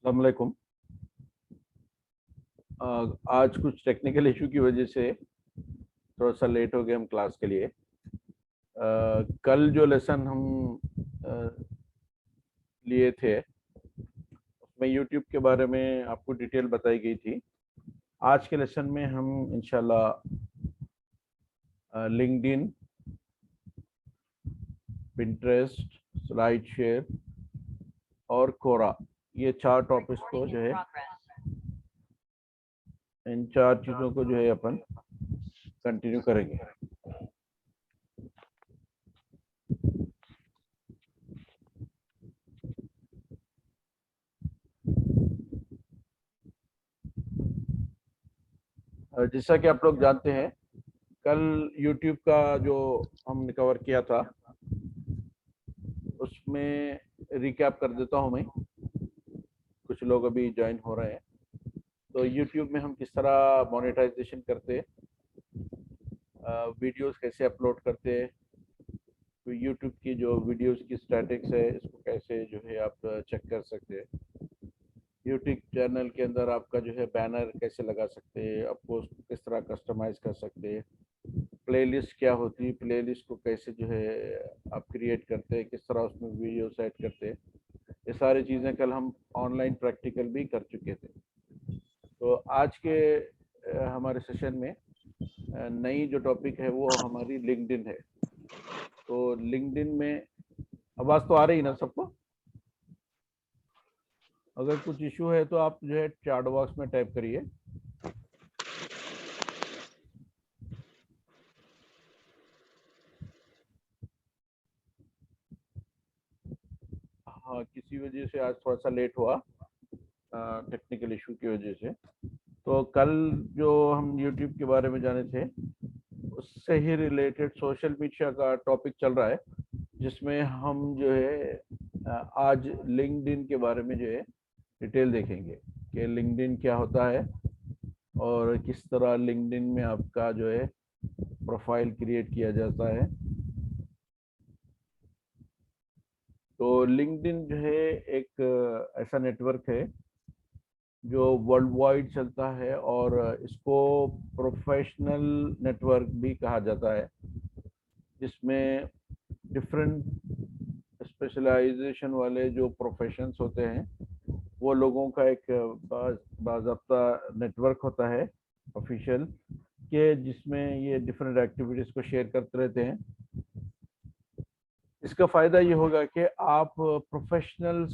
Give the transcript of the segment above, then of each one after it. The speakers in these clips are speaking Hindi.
अस्सलाम वालेकुम। आज कुछ टेक्निकल इशू की वजह से थोड़ा सा लेट हो गए हम क्लास के लिए। कल जो लेसन हम लिए थे उसमें यूट्यूब के बारे में आपको डिटेल बताई गई थी। आज के लेसन में हम इंशाल्लाह लिंक्डइन, पिंटरेस्ट, स्लाइड शेयर और कोरा, ये चार टॉपिक्स को जो है, इन चार चीज़ों को जो है अपन कंटिन्यू करेंगे। जैसा कि आप लोग जानते हैं, कल YouTube का जो हमने कवर किया था उसमें रिकैप कर देता हूं मैं। कुछ लोग अभी ज्वाइन हो रहे हैं। तो YouTube में हम किस तरह मोनेटाइजेशन करते, वीडियोस कैसे अपलोड करते, तो YouTube की जो वीडियोस की स्टैटिक्स है इसको कैसे जो है आप चेक कर सकते हैं। यूट्यूब चैनल के अंदर आपका जो है बैनर कैसे लगा सकते हैं, आपको किस तरह कस्टमाइज कर सकते हैं, प्लेलिस्ट क्या होती है, प्लेलिस्ट को कैसे जो है आप क्रिएट करते हैं, किस तरह उसमें वीडियो सेट करते हैं, ये सारी चीज़ें कल हम ऑनलाइन प्रैक्टिकल भी कर चुके थे। तो आज के हमारे सेशन में नई जो टॉपिक है वो हमारी लिंक्डइन है। तो लिंक्डइन में आवाज़ तो आ रही ना सबको? अगर कुछ इशू है तो आप जो है चैट बॉक्स में टाइप करिए। हाँ, किसी वजह से आज थोड़ा सा लेट हुआ, टेक्निकल इशू की वजह से। तो कल जो हम YouTube के बारे में जाने थे उससे ही रिलेटेड सोशल मीडिया का टॉपिक चल रहा है, जिसमें हम जो है आज लिंक्डइन के बारे में जो है डिटेल देखेंगे कि लिंक्डइन क्या होता है और किस तरह लिंक्डइन में आपका जो है प्रोफाइल क्रिएट किया जाता है। तो लिंक्डइन जो है एक ऐसा नेटवर्क है जो वर्ल्ड वाइड चलता है और इसको प्रोफेशनल नेटवर्क भी कहा जाता है, जिसमें डिफरेंट स्पेशलाइजेशन वाले जो प्रोफेशंस होते हैं वो लोगों का एक बाज़ाब्ता नेटवर्क होता है ऑफिशियल के, जिसमें ये डिफरेंट एक्टिविटीज़ को शेयर करते रहते हैं। इसका फ़ायदा ये होगा कि आप प्रोफेशनल्स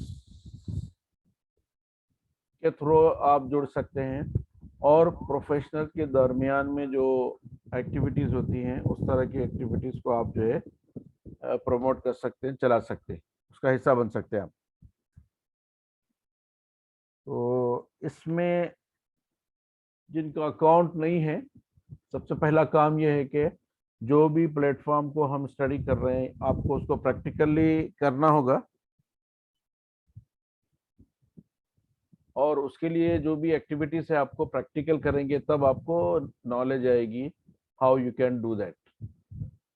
के थ्रू आप जुड़ सकते हैं और प्रोफेशनल के दरमियान में जो एक्टिविटीज़ होती हैं उस तरह की एक्टिविटीज़ को आप जो है प्रमोट कर सकते हैं, चला सकते हैं, उसका हिस्सा बन सकते हैं आप। तो इसमें जिनका अकाउंट नहीं है, सबसे पहला काम यह है कि जो भी प्लेटफॉर्म को हम स्टडी कर रहे हैं आपको उसको प्रैक्टिकली करना होगा, और उसके लिए जो भी एक्टिविटीज है आपको प्रैक्टिकल करेंगे तब आपको नॉलेज आएगी how you can do that.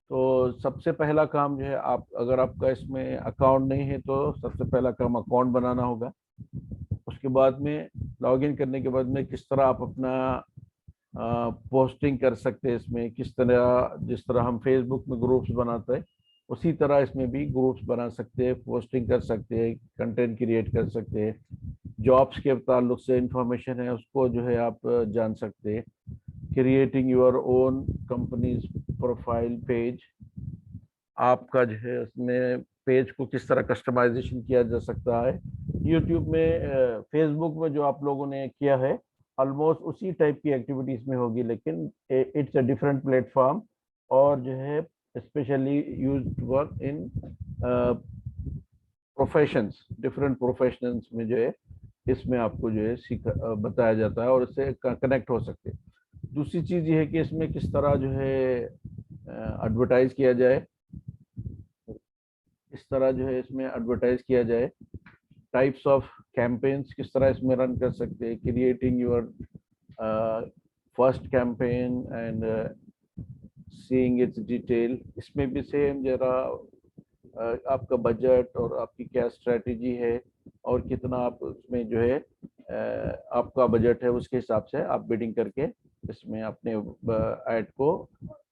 तो सबसे पहला काम जो है, आप अगर आपका इसमें अकाउंट नहीं है तो सबसे पहला काम अकाउंट बनाना होगा। उसके बाद में लॉगिन करने के बाद में किस तरह आप अपना पोस्टिंग कर सकते हैं इसमें, किस तरह जिस तरह हम फेसबुक में ग्रुप्स बनाते हैं उसी तरह इसमें भी ग्रुप्स बना सकते हैं, पोस्टिंग कर सकते हैं, कंटेंट क्रिएट कर सकते हैं, जॉब्स के ताल्लुक से इंफॉर्मेशन है उसको जो है आप जान सकते हैं, creating your own companies profile page, आपका जो है उसमें पेज को किस तरह कस्टमाइजेशन किया जा सकता है। यूट्यूब में, फेसबुक में जो आप लोगों ने किया है ऑलमोस्ट उसी टाइप की एक्टिविटीज में होगी, लेकिन इट्स अ डिफरेंट प्लेटफॉर्म और जो है specially used work in professions, different professions में जो है इसमें आपको जो है बताया जाता है और इससे कनेक्ट हो सकते हैं। दूसरी चीज़ ये है कि इसमें किस तरह जो है एडवर्टाइज किया जाए, इस तरह जो है इसमें एडवर्टाइज किया जाए, टाइप्स ऑफ कैंपेन्स किस तरह इसमें रन कर सकते हैं, creating your first campaign and seeing it's detail. इसमें भी सेम जरा आपका बजट और आपकी क्या स्ट्रेटजी है और कितना आप उसमें जो है आपका बजट है, उसके हिसाब से आप बिडिंग करके इसमें अपने ऐड को,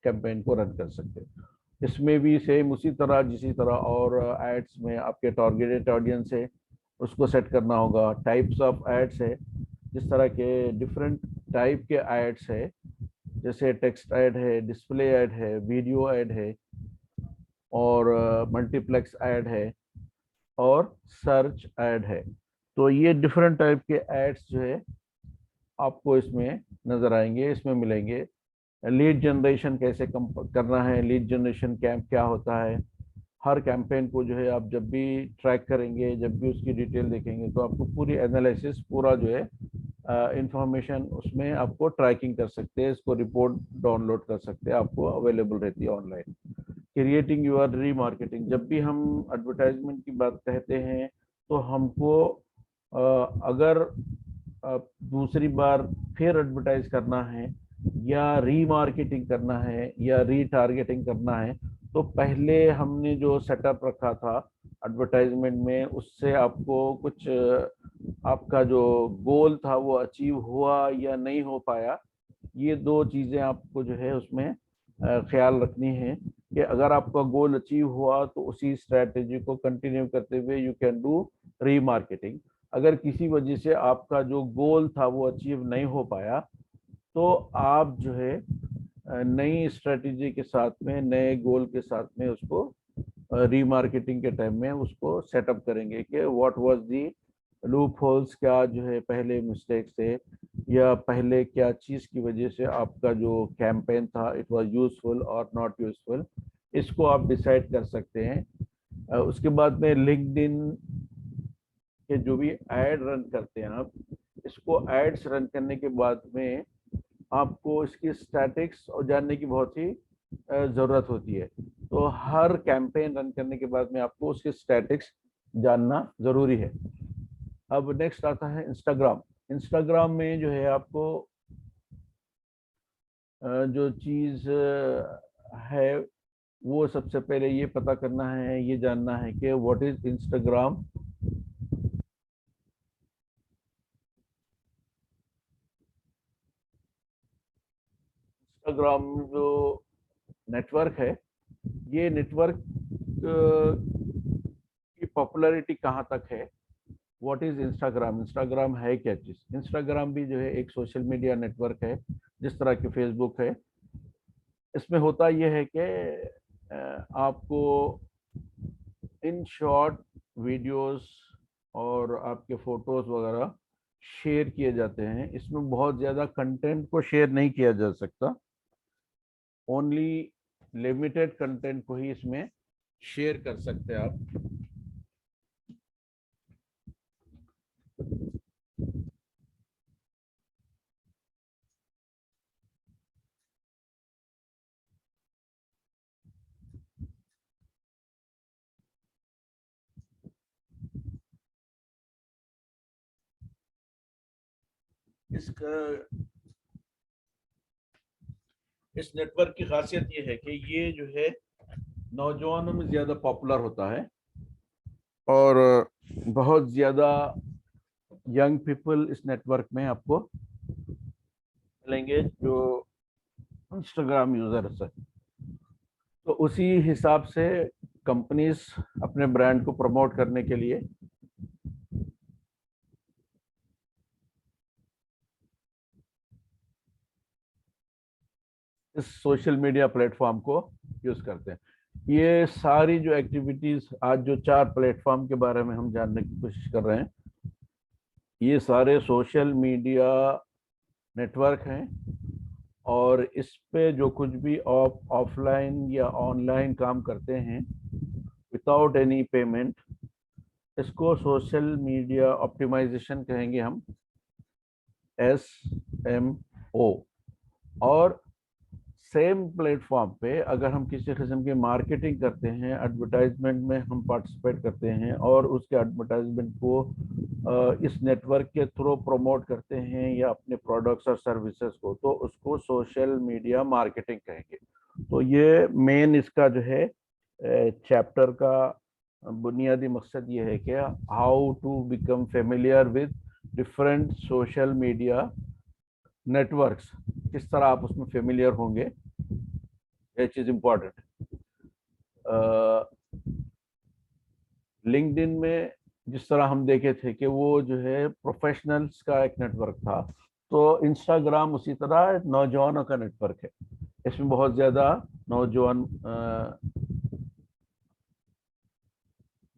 कैंपेन को रन कर सकते हैं। इसमें भी सेम उसी तरह जिसी तरह और एड्स में आपके टारगेटेड ऑडियंस है उसको सेट करना होगा। टाइप्स ऑफ एड्स है, जिस तरह के डिफरेंट टाइप के एड्स है, जैसे टेक्स्ट ऐड है, डिस्प्ले ऐड है, वीडियो ऐड है, और मल्टीप्लेक्स ऐड है, और सर्च ऐड है। तो ये डिफरेंट टाइप के एड्स जो है आपको इसमें नजर आएंगे, इसमें मिलेंगे। लीड जनरेशन कैसे करना है, लीड जनरेशन कैंप क्या होता है, हर कैंपेन को जो है आप जब भी ट्रैक करेंगे, जब भी उसकी डिटेल देखेंगे, तो आपको पूरी एनालिसिस, पूरा जो है इंफॉर्मेशन उसमें आपको ट्रैकिंग कर सकते हैं, इसको रिपोर्ट डाउनलोड कर सकते हैं, आपको अवेलेबल रहती है ऑनलाइन। क्रिएटिंग योर रीमार्केटिंग, जब भी हम एडवर्टाइजमेंट की बात कहते हैं तो हमको अगर दूसरी बार फिर एडवर्टाइज करना है या रीमार्केटिंग करना है या रीटारगेटिंग करना है, तो पहले हमने जो सेटअप रखा था एडवर्टाइजमेंट में, उससे आपको कुछ आपका जो गोल था वो अचीव हुआ या नहीं हो पाया, ये दो चीजें आपको जो है उसमें ख्याल रखनी है कि अगर आपका गोल अचीव हुआ तो उसी स्ट्रेटेजी को कंटिन्यू करते हुए यू कैन डू रीमार्केटिंग। अगर किसी वजह से आपका जो गोल था वो अचीव नहीं हो पाया, तो आप जो है नई स्ट्रेटेजी के साथ में, नए गोल के साथ में उसको रीमार्केटिंग के टाइम में उसको सेटअप करेंगे कि what was the loop holes, क्या जो है पहले मिस्टेक्स थे, या पहले क्या चीज की वजह से आपका जो कैंपेन था इट वाज यूजफुल और नॉट यूजफुल, इसको आप डिसाइड कर सकते हैं। उसके बाद में लिंक्डइन के जो भी एड रन करते हैं आप, इसको एड्स रन करने के बाद में आपको इसकी स्टैटिक्स और जानने की बहुत ही ज़रूरत होती है। तो हर कैंपेन रन करने के बाद में आपको उसके स्टैटिक्स जानना ज़रूरी है। अब नेक्स्ट आता है इंस्टाग्राम। इंस्टाग्राम में जो है आपको जो चीज़ है वो सबसे पहले ये पता करना है, ये जानना है कि व्हाट इज इंस्टाग्राम। इंस्टाग्राम जो नेटवर्क है, ये नेटवर्क की पॉपुलैरिटी कहाँ तक है, व्हाट इज इंस्टाग्राम, इंस्टाग्राम है क्या चीज। इंस्टाग्राम भी जो है एक सोशल मीडिया नेटवर्क है, जिस तरह की फेसबुक है। इसमें होता यह है कि आपको इन शॉर्ट वीडियोस और आपके फोटोज वगैरह शेयर किए जाते हैं। इसमें बहुत ज़्यादा कंटेंट को शेयर नहीं किया जा सकता, ओनली लिमिटेड कंटेंट को ही इसमें शेयर कर सकते हैं आप। इसका इस नेटवर्क की खासियत ये है कि ये जो है नौजवानों में ज़्यादा पॉपुलर होता है, और बहुत ज़्यादा यंग पीपल इस नेटवर्क में आपको मिलेंगे जो इंस्टाग्राम यूजर्स है। तो उसी हिसाब से कंपनीज अपने ब्रांड को प्रमोट करने के लिए इस सोशल मीडिया प्लेटफॉर्म को यूज करते हैं। ये सारी जो एक्टिविटीज, आज जो 4 प्लेटफॉर्म के बारे में हम जानने की कोशिश कर रहे हैं, ये सारे सोशल मीडिया नेटवर्क हैं, और इस पे जो कुछ भी ऑफलाइन या ऑनलाइन काम करते हैं विदाउट एनी पेमेंट, इसको सोशल मीडिया ऑप्टिमाइजेशन कहेंगे हम, SMO। और सेम प्लेटफॉर्म पे अगर हम किसी किस्म की मार्केटिंग करते हैं, एडवर्टाइजमेंट में हम पार्टिसिपेट करते हैं और उसके एडवर्टाइजमेंट को इस नेटवर्क के थ्रू प्रमोट करते हैं या अपने प्रोडक्ट्स और सर्विसेज को, तो उसको सोशल मीडिया मार्केटिंग कहेंगे। तो ये मेन इसका जो है चैप्टर का बुनियादी मकसद ये है कि how to become familiar with different social media networks, किस तरह आप उसमें फेमिलियर होंगे, ये चीज़ इम्पोर्टेंट है। लिंक्डइन में जिस तरह हम देखे थे कि वो जो है प्रोफेशनल्स का एक नेटवर्क था, तो इंस्टाग्राम उसी तरह नौजवानों का नेटवर्क है। इसमें बहुत ज़्यादा नौजवान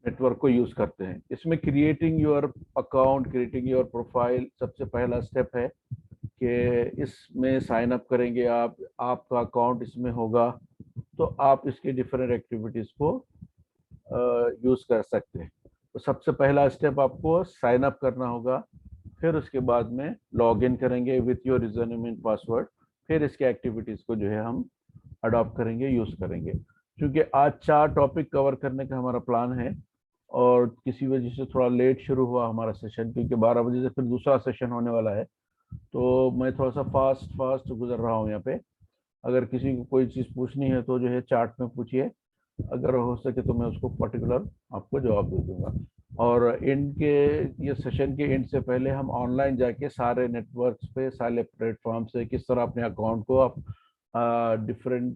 नेटवर्क को यूज़ करते हैं। इसमें creating your account, creating your profile सबसे पहला स्टेप है कि इसमें साइन अप करेंगे आप, आपका अकाउंट इसमें होगा तो आप इसकी डिफरेंट एक्टिविटीज़ को यूज़ कर सकते हैं। तो सबसे पहला स्टेप आपको साइन अप करना होगा, फिर उसके बाद में लॉग इन करेंगे with your username and password, फिर इसके एक्टिविटीज़ को जो है हम अडॉप्ट करेंगे, यूज़ करेंगे। क्योंकि आज 4 टॉपिक कवर करने का हमारा प्लान है और किसी वजह से थोड़ा लेट शुरू हुआ हमारा सेशन, क्योंकि 12 बजे से फिर दूसरा सेशन होने वाला है, तो मैं थोड़ा सा फास्ट गुजर रहा हूँ यहाँ पे। अगर किसी को कोई चीज़ पूछनी है तो जो है चार्ट में पूछिए, अगर हो सके तो मैं उसको पर्टिकुलर आपको जवाब दे दूंगा। और एंड के, ये सेशन के एंड से पहले हम ऑनलाइन जाके सारे नेटवर्क्स पे, सारे प्लेटफॉर्म से किस तरह अपने अकाउंट को आप डिफरेंट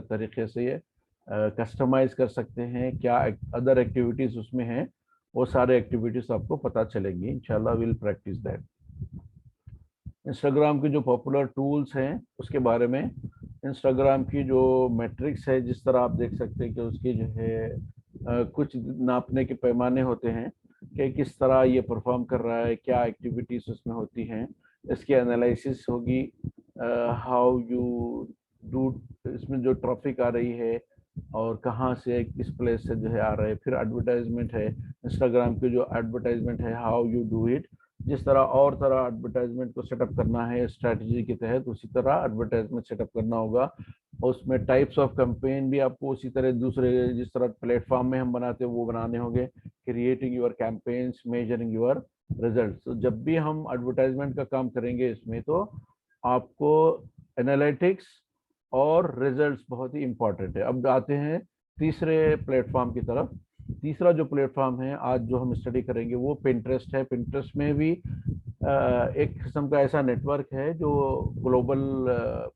तरीके से कस्टमाइज कर सकते हैं, क्या अदर एक्टिविटीज़ उसमें हैं, वो सारे एक्टिविटीज़ आपको पता चलेंगी। इंशाल्लाह विल प्रैक्टिस दैट। इंस्टाग्राम के जो पॉपुलर टूल्स हैं उसके बारे में, इंस्टाग्राम की जो मैट्रिक्स है, जिस तरह आप देख सकते हैं कि उसकी जो है कुछ नापने के पैमाने होते हैं कि किस तरह ये परफॉर्म कर रहा है, क्या एक्टिविटीज़ उसमें होती हैं, इसकी एनालिसिस होगी, हाउ यू डू, इसमें जो ट्रैफिक आ रही है और कहाँ से, किस प्लेस से जो है आ रहा है। फिर एडवर्टाइजमेंट है, इंस्टाग्राम की जो एडवर्टाइजमेंट है, हाउ यू डू इट, जिस तरह और तरह एडवर्टाइजमेंट को सेटअप करना है स्ट्रैटेजी के तहत, उसी तरह एडवर्टाइजमेंट सेटअप करना होगा। उसमें टाइप्स ऑफ कैंपेन भी आपको उसी तरह दूसरे जिस तरह प्लेटफॉर्म में हम बनाते हैं वो बनाने होंगे। Creating your campaigns, measuring your result. तो जब भी हम एडवर्टाइजमेंट का काम करेंगे इसमें, तो आपको एनालिटिक्स और रिजल्ट्स बहुत ही इंपॉर्टेंट है। अब आते हैं तीसरे प्लेटफॉर्म की तरफ। तीसरा जो प्लेटफॉर्म है आज जो हम स्टडी करेंगे वो पिंटरेस्ट है। पिंटरेस्ट में भी एक किस्म का ऐसा नेटवर्क है जो ग्लोबल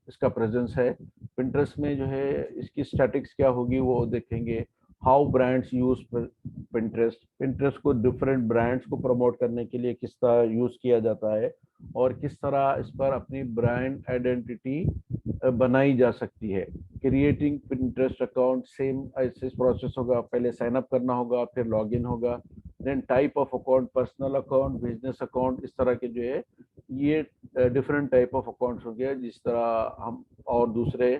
इसका प्रेजेंस है। पिंटरेस्ट में जो है इसकी स्टैटिक्स क्या होगी वो देखेंगे। How brands use Pinterest, Pinterest को डिफरेंट ब्रांड्स को प्रमोट करने के लिए किस तरह यूज किया जाता है और किस तरह इस पर अपनी ब्रांड आइडेंटिटी बनाई जा सकती है। क्रिएटिंग पिंटरेस्ट अकाउंट सेम ऐसे प्रोसेस होगा, पहले साइन अप करना होगा, फिर लॉगिन होगा, then type of account, personal account, business account, इस तरह के जो है ये डिफरेंट टाइप ऑफ अकाउंट्स हो गया। जिस तरह हम और दूसरे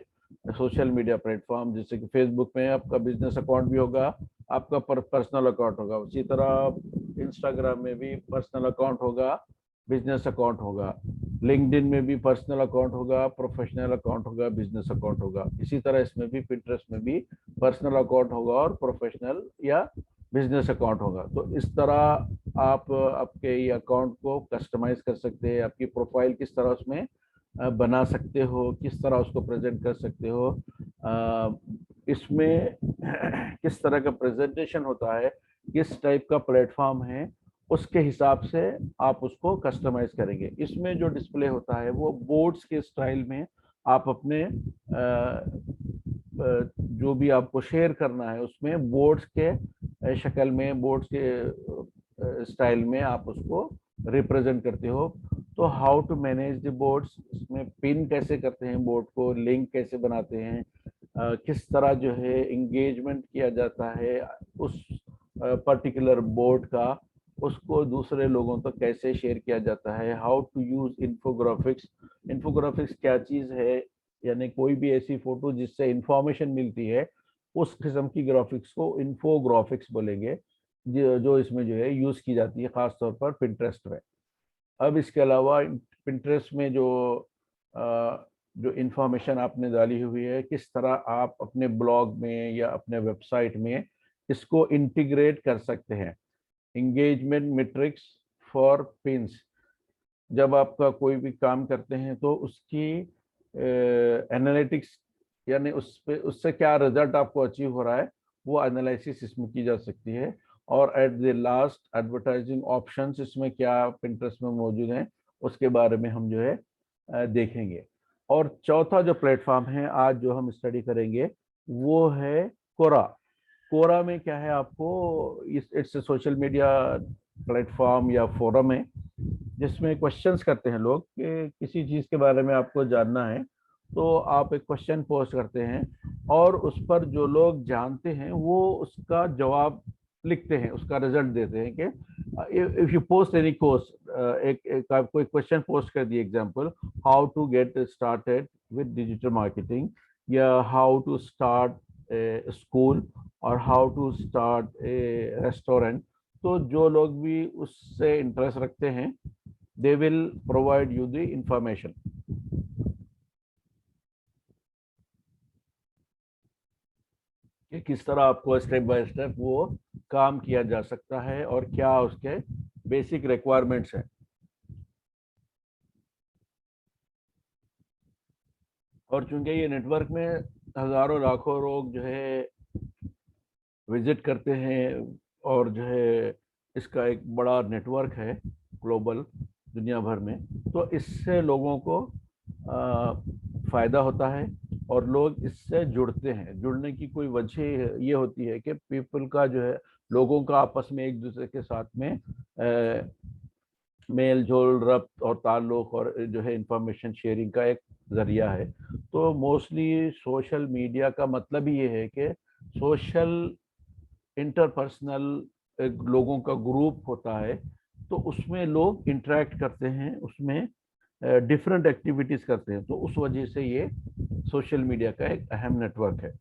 सोशल मीडिया प्लेटफॉर्म जैसे कि फेसबुक में आपका बिजनेस अकाउंट भी होगा, आपका पर्सनल अकाउंट होगा, उसी तरह इंस्टाग्राम में भी पर्सनल अकाउंट होगा, बिजनेस अकाउंट होगा, लिंक्डइन में भी पर्सनल अकाउंट होगा, प्रोफेशनल अकाउंट होगा, बिजनेस अकाउंट होगा। इसी तरह इसमें भी पिंटरेस्ट में भी पर्सनल अकाउंट होगा और प्रोफेशनल या बिजनेस अकाउंट होगा। तो इस तरह आप आपके ये अकाउंट को कस्टमाइज कर सकते हैं, आपकी प्रोफाइल किस तरह उसमें बना सकते हो, किस तरह उसको प्रेजेंट कर सकते हो, इसमें किस तरह का प्रेजेंटेशन होता है, किस टाइप का प्लेटफॉर्म है, उसके हिसाब से आप उसको कस्टमाइज करेंगे। इसमें जो डिस्प्ले होता है वो बोर्ड्स के स्टाइल में आप अपने जो भी आपको शेयर करना है उसमें बोर्ड्स के शक्ल में, बोर्ड्स के स्टाइल में आप उसको रिप्रेजेंट करते हो। तो how to manage the boards, इसमें पिन कैसे करते हैं बोर्ड को, लिंक कैसे बनाते हैं, किस तरह जो है इंगेजमेंट किया जाता है उस पर्टिकुलर बोर्ड का, उसको दूसरे लोगों तक कैसे शेयर किया जाता है। How to use infographics, infographics क्या चीज़ है, यानी कोई भी ऐसी फोटो जिससे इंफॉर्मेशन मिलती है, उस किस्म की ग्राफिक्स को इन्फोग्राफिक्स बोलेंगे, जो इसमें जो है यूज़ की जाती है खासतौर पर पिंटरेस्ट में। अब इसके अलावा पिंटरेस्ट में जो इंफॉर्मेशन आपने डाली हुई है, किस तरह आप अपने ब्लॉग में या अपने वेबसाइट में इसको इंटीग्रेट कर सकते हैं। इंगेजमेंट मैट्रिक्स फॉर पिन्स, जब आपका कोई भी काम करते हैं तो उसकी एनालिटिक्स यानी उस पे उससे क्या रिजल्ट आपको अचीव हो रहा है, वो एनालिसिस इसमें की जा सकती है। और at the last advertising options इसमें क्या पिंटरेस्ट में मौजूद हैं उसके बारे में हम जो है देखेंगे। और चौथा जो प्लेटफॉर्म है आज जो हम स्टडी करेंगे वो है कोरा। कोरा में क्या है, आपको इट्स सोशल मीडिया प्लेटफॉर्म या फोरम है जिसमें क्वेश्चंस करते हैं लोग कि किसी चीज़ के बारे में आपको जानना है तो आप एक क्वेश्चन पोस्ट करते हैं और उस पर जो लोग जानते हैं वो उसका जवाब लिखते हैं, उसका रिजल्ट देते हैं कि if you post any course, एक आप कोई क्वेश्चन पोस्ट कर दिए, example how to get started with digital marketing, या हाउ टू स्टार्ट स्कूल, और how to start a restaurant. तो जो लोग भी उससे इंटरेस्ट रखते हैं they will provide you the information कि किस तरह आपको स्टेप बाय स्टेप वो काम किया जा सकता है और क्या उसके बेसिक रिक्वायरमेंट्स हैं। और चूंकि ये नेटवर्क में हजारों लाखों लोग जो है विजिट करते हैं और जो है इसका एक बड़ा नेटवर्क है ग्लोबल दुनिया भर में, तो इससे लोगों को फ़ायदा होता है और लोग इससे जुड़ते हैं। जुड़ने की कोई वजह ये होती है कि पीपल का जो है, लोगों का आपस में एक दूसरे के साथ में मेल जोल रब्त और ताल्लुक और जो है इंफॉर्मेशन शेयरिंग का एक जरिया है। तो मोस्टली सोशल मीडिया का मतलब ही ये है कि सोशल इंटरपर्सनल लोगों का ग्रुप होता है, तो उसमें लोग इंटरेक्ट करते हैं, उसमें डिफरेंट एक्टिविटीज करते हैं, तो उस वजह से ये सोशल मीडिया का एक अहम नेटवर्क है।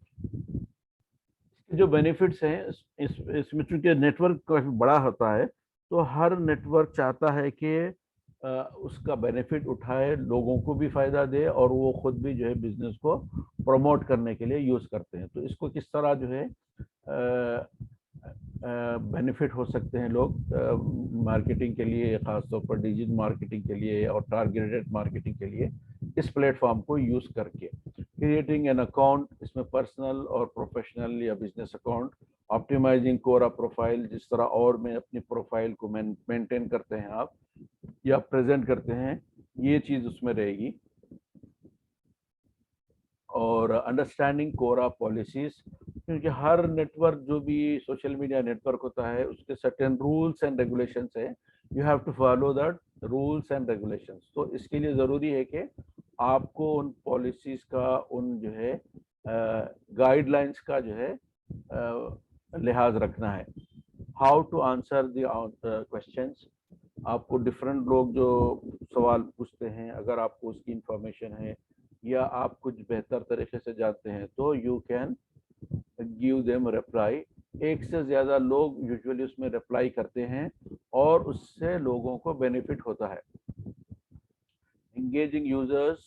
जो बेनिफिट्स हैं इसमें चूंकि नेटवर्क काफी बड़ा होता है तो हर नेटवर्क चाहता है कि उसका बेनिफिट उठाए, लोगों को भी फायदा दे और वो खुद भी जो है बिजनेस को प्रमोट करने के लिए यूज करते हैं। तो इसको किस तरह जो है बेनिफिट हो सकते हैं लोग मार्केटिंग के लिए, खासतौर पर डिजिटल मार्केटिंग के लिए और टारगेटेड मार्केटिंग के लिए, इस प्लेटफॉर्म को यूज करके क्रिएटिंग एन अकाउंट, इसमें पर्सनल और प्रोफेशनल या बिजनेस अकाउंट, ऑप्टिमाइजिंग कोरा प्रोफाइल, जिस तरह और में अपनी प्रोफाइल को मेंटेन करते हैं आप या प्रेजेंट करते हैं, ये चीज उसमें रहेगी। और अंडरस्टैंडिंग कोरा पॉलिसीज, क्योंकि हर नेटवर्क जो भी सोशल मीडिया नेटवर्क होता है उसके सर्टेन रूल्स एंड रेगुलेशंस है, you have to follow that rules and regulations. तो इसके लिए ज़रूरी है कि आपको उन पॉलिसीज का, उन जो है गाइडलाइंस का जो है लिहाज रखना है। How to answer the questions, आपको डिफरेंट लोग जो सवाल पूछते हैं, अगर आपको उसकी इंफॉर्मेशन है या आप कुछ बेहतर तरीके से जानते हैं तो you can give them reply. एक से ज़्यादा लोग यूजुअली उसमें रिप्लाई करते हैं और उससे लोगों को बेनिफिट होता है। engaging users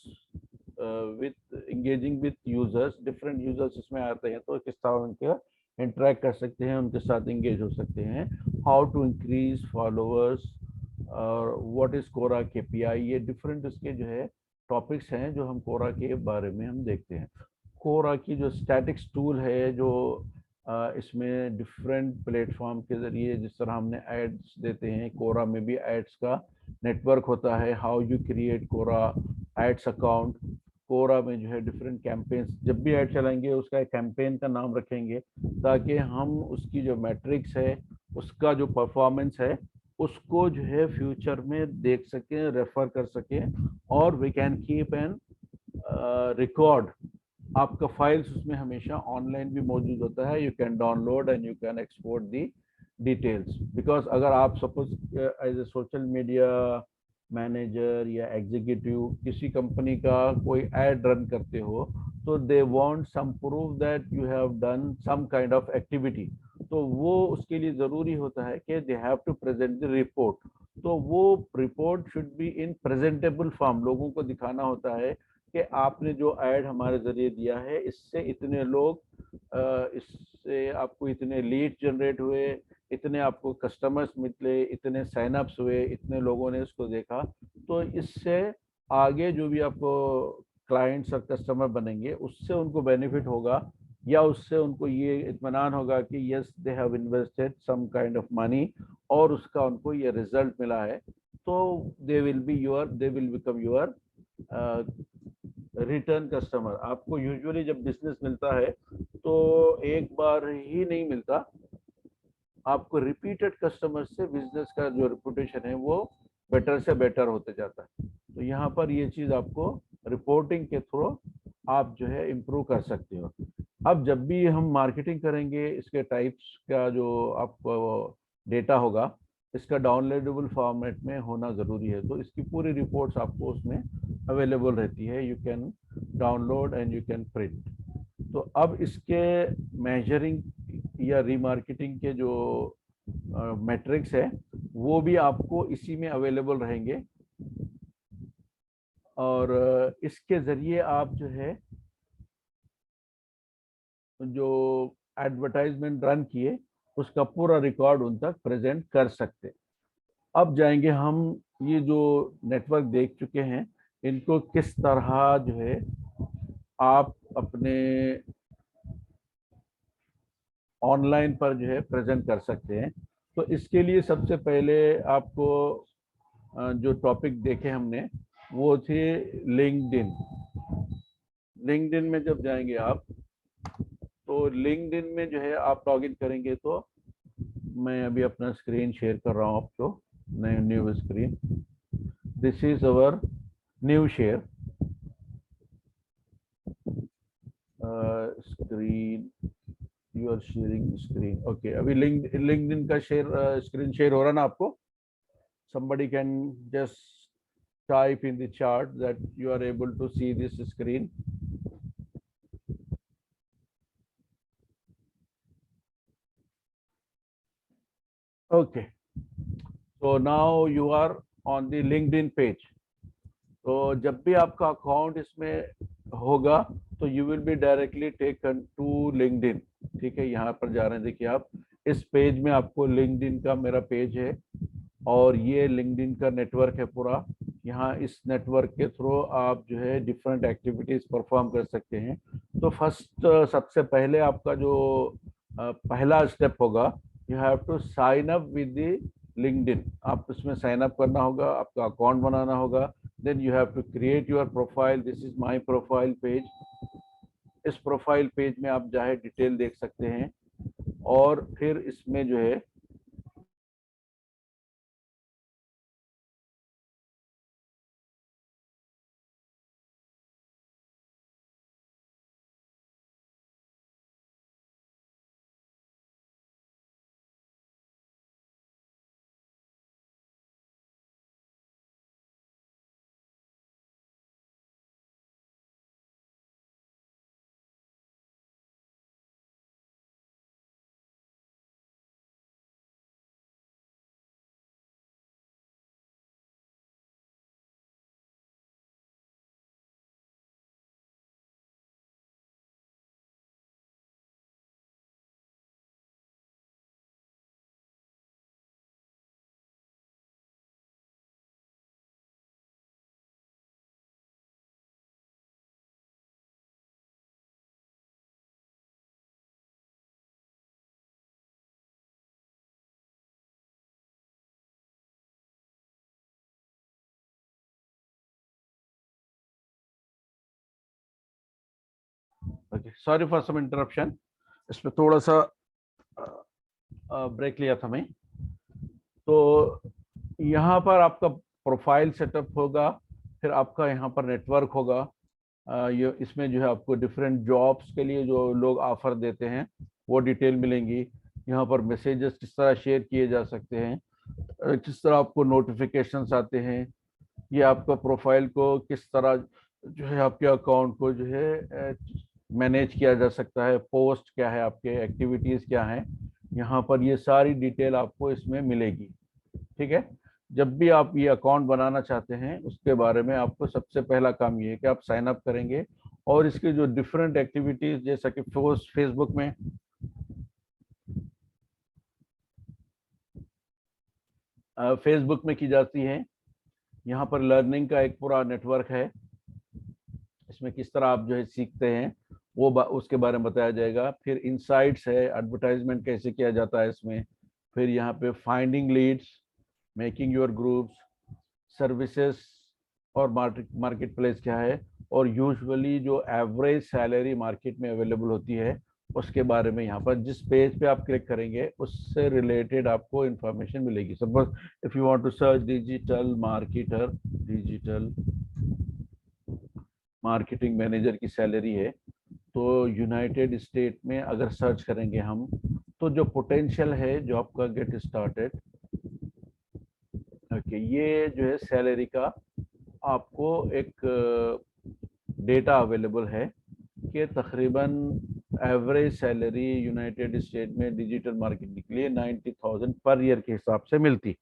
engaging with users, different users इसमें आते हैं तो किस तरह उनके इंटरेक्ट कर सकते हैं, उनके साथ इंगेज हो सकते हैं। हाउ टू इंक्रीज फॉलोअर्स और व्हाट इज कोरा केपीआई, ये डिफरेंट इसके जो है टॉपिक्स हैं जो हम कोरा के बारे में हम देखते हैं। कोरा की जो स्टैटिक्स टूल है, जो इसमें डिफरेंट प्लेटफॉर्म के जरिए जिस तरह हमने एड्स देते हैं, कोरा में भी एड्स का नेटवर्क होता है। How you create Quora ads account, Quora में जो है डिफरेंट कैंपेन्स, जब भी ऐड चलाएंगे उसका एक कैंपेन का नाम रखेंगे ताकि हम उसकी जो मैट्रिक्स है, उसका जो परफॉर्मेंस है, उसको जो है फ्यूचर में देख सकें, रेफर कर सकें, और we can keep an record. आपका फाइल्स उसमें हमेशा ऑनलाइन भी मौजूद होता है, you can download and you can export the details. Because अगर आप suppose as a social media manager या एग्जीक्यूटिव किसी कंपनी का कोई एड रन करते हो तो they want some proof that you have done some kind of activity, तो वो उसके लिए ज़रूरी होता है कि they have to present the report. तो वो report should be in presentable form, लोगों को दिखाना होता है कि आपने जो ऐड हमारे ज़रिए दिया है इससे इतने लोग, इससे आपको इतने लीड जनरेट हुए, इतने आपको कस्टमर्स मिले, इतने साइनअप्स हुए, इतने लोगों ने इसको देखा। तो इससे आगे जो भी आपको क्लाइंट्स और कस्टमर बनेंगे उससे उनको बेनिफिट होगा या उससे उनको ये इत्मीनान होगा कि yes they have invested some kind of money और उसका उनको ये रिजल्ट मिला है, तो they will become your return customer. आपको यूजुअली जब बिजनेस मिलता है तो एक बार ही नहीं मिलता, आपको रिपीटेड कस्टमर से बिजनेस का जो रेपुटेशन है वो बेटर से बेटर होते जाता है। तो यहाँ पर ये चीज आपको रिपोर्टिंग के थ्रू आप जो है इम्प्रूव कर सकते हो। अब जब भी हम मार्केटिंग करेंगे, इसके टाइप्स का जो आपको डेटा होगा, इसका डाउनलोडेबल फॉर्मेट में होना ज़रूरी है। तो इसकी पूरी रिपोर्ट्स आपको उसमें अवेलेबल रहती है, you can download and you can print. तो अब इसके मेजरिंग या रीमार्केटिंग के जो मैट्रिक्स है वो भी आपको इसी में अवेलेबल रहेंगे, और इसके ज़रिए आप जो है जो एडवर्टाइजमेंट रन किए उसका पूरा रिकॉर्ड उन तक प्रेजेंट कर सकते। अब जाएंगे हम, ये जो नेटवर्क देख चुके हैं इनको किस तरह जो है आप अपने ऑनलाइन पर जो है प्रेजेंट कर सकते हैं। तो इसके लिए सबसे पहले आपको जो टॉपिक देखे हमने वो थे लिंक्डइन। लिंक्डइन में जब जाएंगे आप, तो लिंक्डइन में जो है आप लॉगिन करेंगे, तो मैं अभी अपना स्क्रीन शेयर कर रहा हूँ आपको, new screen. This is our new share screen, you are sharing screen. Okay, अभी लिंक्डइन का शेयर स्क्रीन शेयर हो रहा ना आपको? somebody can just type in the chat that you are able to see this screen. Okay, so now you are on the LinkedIn page. तो जब भी आपका अकाउंट इसमें होगा तो you will be directly taken to LinkedIn. ठीक है, यहाँ पर जा रहे हैं, देखिए आप इस पेज में आपको लिंक्डइन का मेरा पेज है और ये लिंक्डइन का नेटवर्क है पूरा। यहाँ इस नेटवर्क के थ्रू आप जो है डिफरेंट एक्टिविटीज परफॉर्म कर सकते हैं। तो फर्स्ट सबसे पहले आपका जो पहला स्टेप होगा, you have to sign up with the LinkedIn. आप इसमें साइन अप करना होगा, आपका अकाउंट बनाना होगा। Then you have to create your profile. This is my profile page. इस प्रोफाइल पेज में आप चाहे डिटेल देख सकते हैं, और फिर इसमें जो है okay, sorry for some interruption, इसमें थोड़ा सा ब्रेक लिया था मैं। तो यहाँ पर आपका प्रोफाइल सेटअप होगा, फिर आपका यहाँ पर नेटवर्क होगा। ये इसमें जो है आपको डिफरेंट जॉब्स के लिए जो लोग ऑफर देते हैं वो डिटेल मिलेंगी। यहाँ पर मैसेजेस किस तरह शेयर किए जा सकते हैं, किस तरह आपको नोटिफिकेशंस आते हैं, ये आपका प्रोफाइल को किस तरह जो है आपके अकाउंट को जो है मैनेज किया जा सकता है, पोस्ट क्या है, आपके एक्टिविटीज क्या हैं, यहाँ पर ये सारी डिटेल आपको इसमें मिलेगी। ठीक है, जब भी आप ये अकाउंट बनाना चाहते हैं उसके बारे में आपको सबसे पहला काम ये है कि आप साइन अप करेंगे, और इसके जो डिफरेंट एक्टिविटीज जैसा कि फेसबुक में की जाती है। यहाँ पर लर्निंग का एक पूरा नेटवर्क है, इसमें किस तरह आप जो है सीखते हैं उसके बारे में बताया जाएगा। फिर इनसाइट्स है, एडवर्टाइजमेंट कैसे किया जाता है इसमें। फिर यहाँ पे finding leads, making your groups, services और मार्केट प्लेस क्या है, और यूजुअली जो एवरेज सैलरी मार्केट में अवेलेबल होती है उसके बारे में यहाँ पर जिस पेज पे आप क्लिक करेंगे उससे रिलेटेड आपको इंफॉर्मेशन मिलेगी। Suppose if you want to search digital marketer, digital marketing manager की सैलरी है, तो यूनाइटेड स्टेट में अगर सर्च करेंगे हम, तो जो पोटेंशियल है जो आपका गेट स्टार्टेड, ओके, ये जो है सैलरी का आपको एक डेटा अवेलेबल है कि तकरीबन एवरेज सैलरी यूनाइटेड स्टेट में डिजिटल मार्केटिंग के लिए 90,000 पर ईयर के हिसाब से मिलती।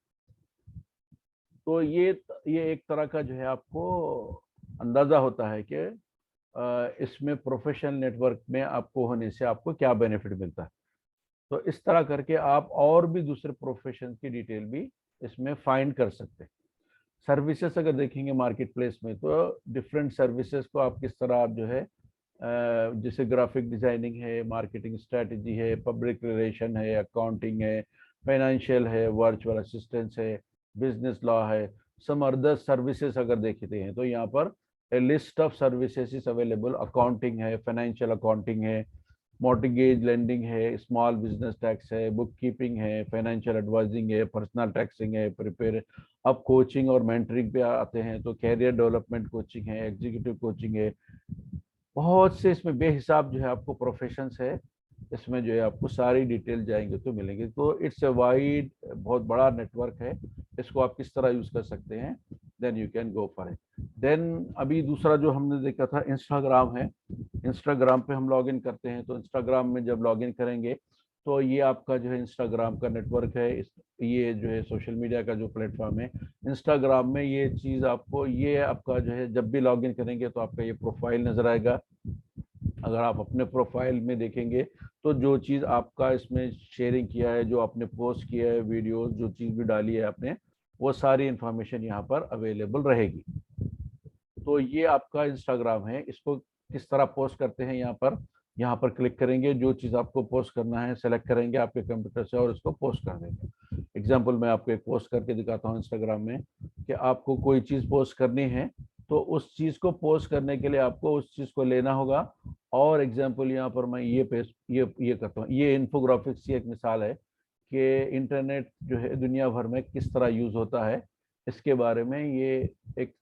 तो ये एक तरह का जो है आपको अंदाजा होता है कि इसमें प्रोफेशनल नेटवर्क में आपको होने से आपको क्या बेनिफिट मिलता है। तो इस तरह करके आप और भी दूसरे प्रोफेशन की डिटेल भी इसमें फाइंड कर सकते हैं। सर्विसेज अगर देखेंगे मार्केट प्लेस में, तो डिफरेंट सर्विसेज को आप किस तरह आप जो है जैसे ग्राफिक डिजाइनिंग है, मार्केटिंग स्ट्रेटजी है, पब्लिक रिलेशन है, अकाउंटिंग है, फाइनेंशियल है, वर्चुअल असिस्टेंस है, बिजनेस लॉ है, सम अदर सर्विसेज अगर देखते हैं तो यहाँ पर a list of services is available. Accounting है, फाइनेंशियल अकाउंटिंग है, मॉर्टगेज लेंडिंग है, स्मॉल बिजनेस टैक्स है, बुक कीपिंग है, फाइनेंशियल एडवाइजिंग है, पर्सनल टैक्सिंग है, प्रिपेयर। अब कोचिंग और मेंटरिंग पे आते हैं तो कैरियर डेवलपमेंट कोचिंग है, एग्जीक्यूटिव कोचिंग है, बहुत से इसमें बेहिसाब जो है आपको प्रोफेशंस है। इसमें जो है आपको सारी डिटेल जाएंगे तो मिलेंगे। तो इट्स ए वाइड, बहुत बड़ा नेटवर्क है, इसको आप किस तरह यूज कर सकते हैं, then you can go for it. Then अभी दूसरा जो हमने देखा था इंस्टाग्राम है। इंस्टाग्राम पे हम लॉग इन करते हैं, तो इंस्टाग्राम में जब लॉग इन करेंगे तो ये आपका जो है इंस्टाग्राम का नेटवर्क है। ये जो है सोशल मीडिया का जो प्लेटफॉर्म है इंस्टाग्राम में, ये चीज़ आपको, ये आपका जो है जब भी लॉग इन करेंगे तो आपका ये प्रोफाइल नजर आएगा। अगर आप अपने प्रोफाइल में देखेंगे तो जो चीज़ आपका इसमें शेयरिंग किया है, जो आपने पोस्ट किया है, वीडियो जो चीज़ भी डाली है आपने, वो सारी इंफॉर्मेशन यहाँ पर अवेलेबल रहेगी। तो ये आपका इंस्टाग्राम है। इसको किस तरह पोस्ट करते हैं, यहाँ पर क्लिक करेंगे, जो चीज़ आपको पोस्ट करना है सेलेक्ट करेंगे आपके कंप्यूटर से और इसको पोस्ट कर देंगे। एग्जाम्पल मैं आपको एक पोस्ट करके दिखाता हूँ इंस्टाग्राम में कि आपको कोई चीज़ पोस्ट करनी है, तो उस चीज़ को पोस्ट करने के लिए आपको उस चीज़ को लेना होगा। और एग्जाम्पल यहाँ पर मैं ये पेस्ट ये करता हूँ। ये इन्फोग्राफिक्स की एक मिसाल है कि इंटरनेट जो है दुनिया भर में किस तरह यूज़ होता है, इसके बारे में ये एक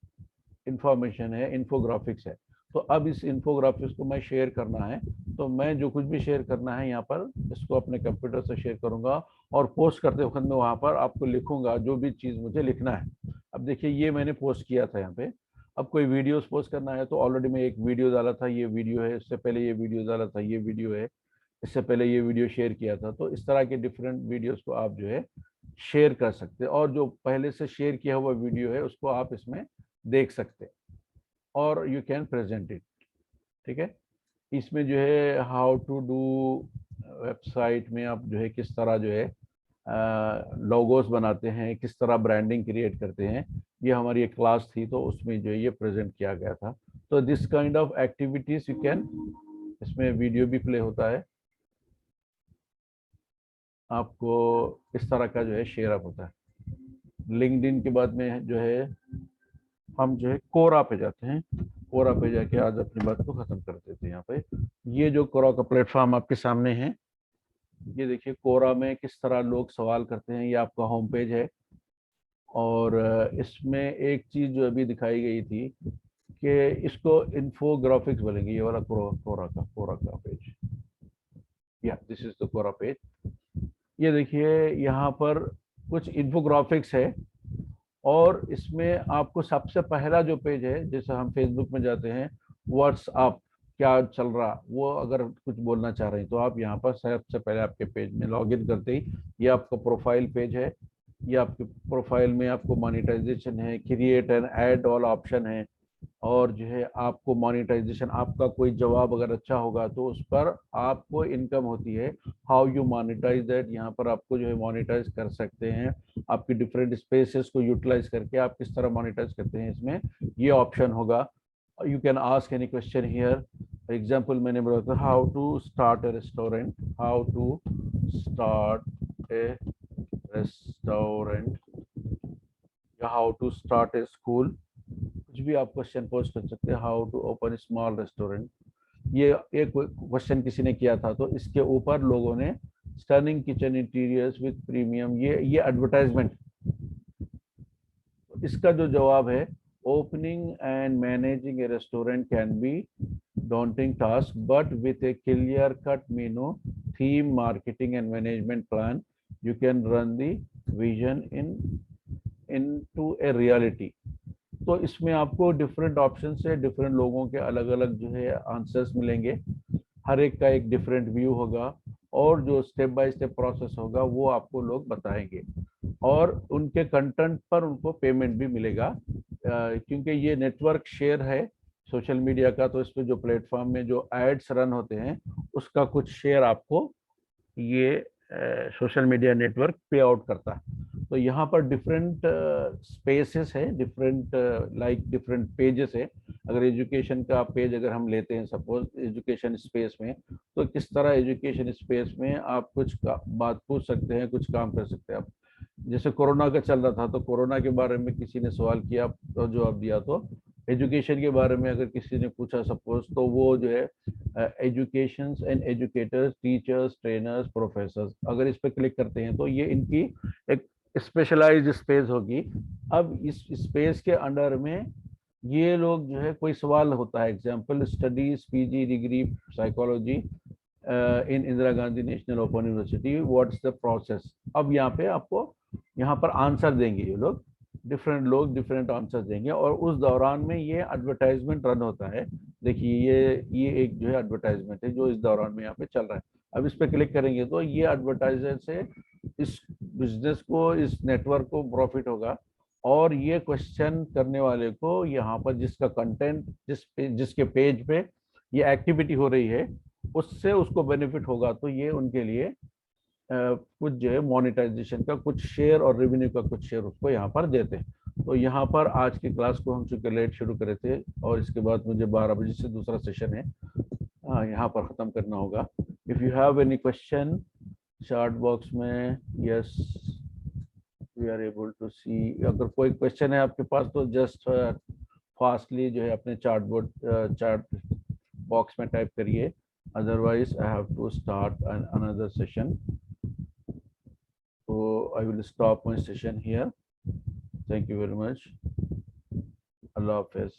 इंफॉर्मेशन है, इन्फोग्राफिक्स है। तो अब इस इन्फोग्राफिक्स को मैं शेयर करना है, तो मैं जो कुछ भी शेयर करना है यहाँ पर इसको अपने कंप्यूटर से शेयर करूंगा और पोस्ट करते वक्त मैं वहाँ पर आपको लिखूंगा जो भी चीज़ मुझे लिखना है। अब देखिए ये मैंने पोस्ट किया था यहाँ पे। अब कोई वीडियोस पोस्ट करना है तो ऑलरेडी मैं एक वीडियो डाला था, ये वीडियो है, इससे पहले ये वीडियो डाला था, ये वीडियो है, इससे पहले ये वीडियो शेयर किया था। तो इस तरह के डिफरेंट वीडियोस को आप जो है शेयर कर सकते हैं, और जो पहले से शेयर किया हुआ वीडियो है उसको आप इसमें देख सकते हैं और यू कैन प्रेजेंट इट। ठीक है। इसमें जो है हाउ टू डू वेबसाइट में आप जो है किस तरह जो है लोगोस बनाते हैं, किस तरह ब्रांडिंग क्रिएट करते हैं, ये हमारी एक क्लास थी तो उसमें जो है ये प्रेजेंट किया गया था। तो this kind of activities you can, इसमें वीडियो भी प्ले होता है, आपको इस तरह का जो है शेयर अप होता है। लिंक्डइन के बाद में जो है हम जो है कोरा पे जाते हैं। कोरा पे जाके आज अपनी बात को खत्म कर देते हैं। यहाँ पे ये जो कोरा का प्लेटफॉर्म आपके सामने है, ये देखिए कोरा में किस तरह लोग सवाल करते हैं, ये आपका होम पेज है। और इसमें एक चीज जो अभी दिखाई गई थी कि इसको इन्फोग्राफिक्स बोलेंगे, ये वाला कोरा का पेज, या this is the Quora page. ये देखिए यहाँ पर कुछ इन्फोग्राफिक्स है, और इसमें आपको सबसे पहला जो पेज है, जैसे हम फेसबुक में जाते हैं व्हाट्सअप क्या चल रहा, वो अगर कुछ बोलना चाह रहे हैं तो आप यहाँ पर सबसे पहले आपके पेज में लॉग इन करते ही ये आपका प्रोफाइल पेज है। ये आपके प्रोफाइल में आपको मोनेटाइजेशन है, क्रिएट एंड ऐड वाला ऑप्शन है, और जो है आपको मोनेटाइजेशन, आपका कोई जवाब अगर अच्छा होगा तो उस पर आपको इनकम होती है। हाउ यू मोनेटाइज दैट, यहाँ पर आपको जो है मोनेटाइज कर सकते हैं। आपकी डिफरेंट स्पेसेस को यूटिलाइज करके आप किस तरह मोनेटाइज करते हैं, इसमें ये ऑप्शन होगा। You can ask any question here. Example मैंने बोला था, how to start a restaurant, how to start a restaurant, या how to start a school, कुछ भी आप क्वेश्चन पोस्ट कर सकते हैं। How to open small restaurant, ये एक क्वेश्चन किसी ने किया था, तो इसके ऊपर लोगों ने stunning kitchen interiors with premium, ये एडवर्टाइजमेंट, इसका जो जवाब है, opening and managing A restaurant can be daunting task, but with a clear cut menu, theme, marketing and management plan, you can run the vision into a reality. तो इसमें आपको डिफरेंट ऑप्शन से डिफरेंट लोगों के अलग अलग जो है आंसर्स मिलेंगे, हर एक का एक डिफरेंट व्यू होगा, और जो स्टेप बाय स्टेप प्रोसेस होगा वो आपको लोग बताएंगे, और उनके कंटेंट पर उनको पेमेंट भी मिलेगा, क्योंकि ये नेटवर्क शेयर है सोशल मीडिया का, तो इस पे जो प्लेटफॉर्म में जो एड्स रन होते हैं उसका कुछ शेयर आपको ये सोशल मीडिया नेटवर्क पे आउट करता है। तो यहाँ पर डिफरेंट स्पेसेस है, डिफरेंट लाइक डिफरेंट पेजेस है। अगर एजुकेशन का पेज अगर हम लेते हैं सपोज एजुकेशन स्पेस में, तो किस तरह एजुकेशन स्पेस में आप कुछ बात पूछ सकते हैं, कुछ काम कर सकते हैं आप। जैसे कोरोना का चल रहा था, तो कोरोना के बारे में किसी ने सवाल किया तो जवाब दिया, तो एजुकेशन के बारे में अगर किसी ने पूछा सपोज, तो वो जो है education and educators, teachers, trainers, professors, अगर इस पर क्लिक करते हैं तो ये इनकी एक स्पेशलाइज्ड स्पेस होगी। अब इस स्पेस के अंडर में ये लोग जो है, कोई सवाल होता है, example studies PG degree psychology in Indira Gandhi national open university, what's the process. अब यहाँ पे आपको यहाँ पर आंसर देंगे ये लोग डिफरेंट आंसर देंगे, और उस दौरान में ये एडवर्टाइजमेंट रन होता है। देखिए ये एक जो है एडवर्टाइजमेंट है जो इस दौरान में यहाँ पे चल रहा है। अब इस पे क्लिक करेंगे तो ये एडवर्टाइजर से इस बिजनेस को, इस नेटवर्क को प्रॉफिट होगा, और ये क्वेश्चन करने वाले को यहाँ पर जिसका कंटेंट, जिसके पेज पे ये एक्टिविटी हो रही है, उससे उसको बेनिफिट होगा। तो ये उनके लिए कुछ जो है मोनेटाइजेशन का कुछ शेयर और रेवेन्यू का कुछ शेयर उसको यहाँ पर देते हैं। तो यहाँ पर आज की क्लास को हम चूंकि लेट शुरू करे थे, और इसके बाद मुझे 12 बजे से दूसरा सेशन है, यहाँ पर ख़त्म करना होगा। If you have any question chat box में, yes we are able to see, अगर कोई क्वेश्चन है आपके पास तो जस्ट फास्टली जो है अपने चैट बॉक्स में टाइप करिए, otherwise I have to start another session. So I will stop my session here. Thank you very much. Allah Hafiz.